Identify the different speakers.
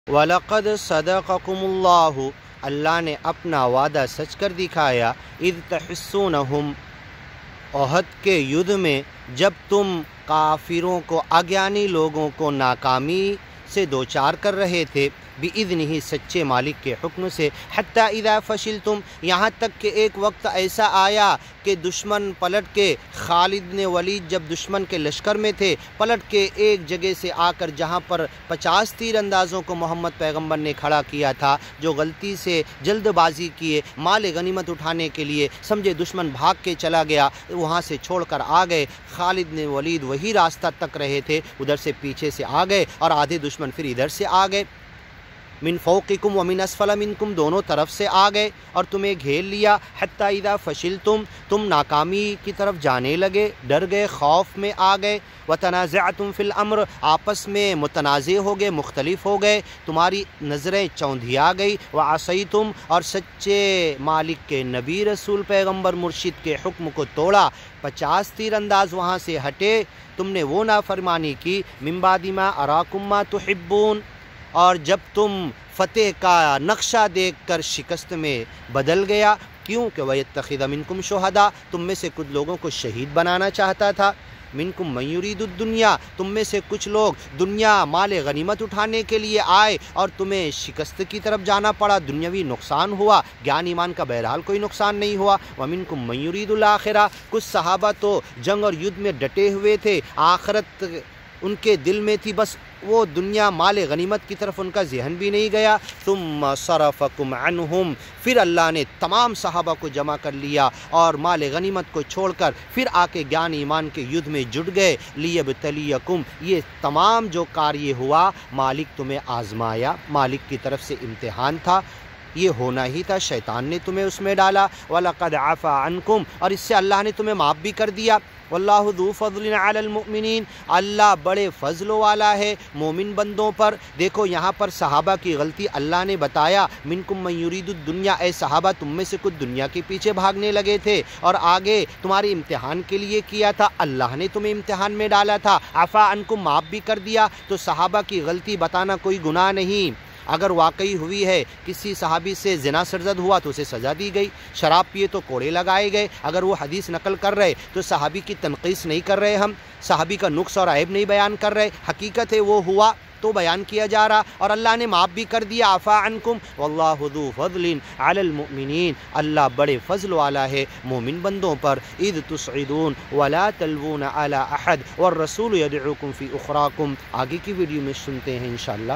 Speaker 1: وَلَقَدْ صَدَقَكُمُ اللَّهُ، اللہ نے اپنا وعدہ سچ کر دکھایا، اِذْ تَحِسُّونَهُمْ، احد کے یدھ میں جب تم کافروں کو، اگیانی لوگوں کو ناکامی سے دوچار کر رہے تھے، بِإِذْنِهِ، سچے مالک کے حکم سے، حتیٰ اذا فشلتم، یہاں تک کہ ایک وقت ایسا آیا کہ دشمن پلٹ کے، خالد بن ولید جب دشمن کے لشکر میں تھے، پلٹ کے ایک جگہ سے آ کر جہاں پر 50 تیر اندازوں کو محمد پیغمبر نے کھڑا کیا تھا، جو غلطی سے جلد بازی کیے مال غنیمت اٹھانے کے لیے، سمجھے دشمن بھاگ کے چلا گیا، وہاں سے چھوڑ کر آ گئے، خالد بن ولید وہی راستہ تک رہے تھے، ادھر سے پیچھے سے آ گئے اور آدھے دشمن پھر ادھر سے آ گئے، من فوقکم ومن اسفل منکم، دونوں طرف سے آ گئے اور تمہیں گھیر لیا، حتی اذا فشلتم، تم ناکامی کی طرف جانے لگے، ڈر گئے، خوف میں آ گئے، وتنازعتم فی الامر، آپس میں متنازع ہو گئے، مختلف ہو گئے، تمہاری نظریں چوندھیا گئی، وعصیتم، اور سچے مالک کے نبی رسول پیغمبر مرشد کے حکم کو توڑا، 50 تیر انداز وہاں سے ہٹے، تم نے وہ نافرمانی کی، من بعد ما اراکم ما تحبون، اور جب تم فتح کا نقشہ دیکھ کر شکست میں بدل گیا، کیوں کہ وَيَتَّخِذَ مِنْكُمْ شُهَدَاءَ، تم میں سے کچھ لوگوں کو شہید بنانا چاہتا تھا، مِنْكُمْ مَنْ يُرِيدُ الدُّنْيَا، تم میں سے کچھ لوگ دنیا مال غنیمت اٹھانے کے لیے آئے اور تمہیں شکست کی طرف جانا پڑا، دنیاوی نقصان ہوا، گیان ایمان کا بہرحال کوئی نقصان نہیں ہوا، وَمِنْكُمْ مَنْ يُرِيدُ الْآخِرَةَ، کچھ صحابہ تو جنگ اور یدھ میں ڈٹے ہوئے تھے، آخرت ان کے دل میں تھی، بس وہ دنیا مال غنیمت کی طرف ان کا ذہن بھی نہیں گیا، ثم صرفکم عنہم، پھر اللہ نے تمام صحابہ کو جمع کر لیا اور مال غنیمت کو چھوڑ کر پھر آ کے گیان ایمان کے یدھ میں جڑ گئے، لیبتلیکم، یہ تمام جو کاریہ ہوا مالک تمہیں آزمایا، مالک کی طرف سے امتحان تھا، یہ ہونا ہی تھا، شیطان نے تمہیں اس میں ڈالا، وَلَقَدْ عَفَا عَنْكُمْ، اور اس سے اللہ نے تمہیں معاف بھی کر دیا، وَاللَّهُ ذُو فَضْلٍ عَلَى الْمُؤْمِنِينَ، اللہ بڑے فضل والا ہے مومن بندوں پر۔ دیکھو یہاں پر صحابہ کی غلطی اللہ نے بتایا، مِنْكُمْ مَنْ يُرِيدُ الدُّنْيَا، اے صحابہ تم میں سے کچھ دنیا کے پیچھے بھاگنے لگے تھے اور آگے تمہارے امتحان کے لیے کیا تھا، اللہ نے تمہیں امتحان میں ڈالا تھا، عَفَا عَنْكُمْ، معاف بھی کر دیا، تو صحابہ کی غلطی بتانا کوئی گناہ نہیں، اگر واقعی ہوئی ہے، کسی صحابی سے زنا سرزد ہوا تو اسے سزا دی گئی، شراب پیے تو کوڑے لگائے گئے، اگر وہ حدیث نقل کر رہے تو صحابی کی تنقیص نہیں کر رہے، ہم صحابی کا نقص اور عیب نہیں بیان کر رہے، حقیقت ہے وہ ہوا تو بیان کیا جا رہا، اور اللہ نے معاف بھی کر دیا، عفا عنکم، واللہ ذو فضل علی المؤمنین، اللہ بڑے فضل والا ہے مومن بندوں پر، اذ تسعدون ولا تلوون علی احد والرسول یدعوکم فی اخراکم، آگے کی ویڈیو میں سنتے ہیں انشاءاللہ۔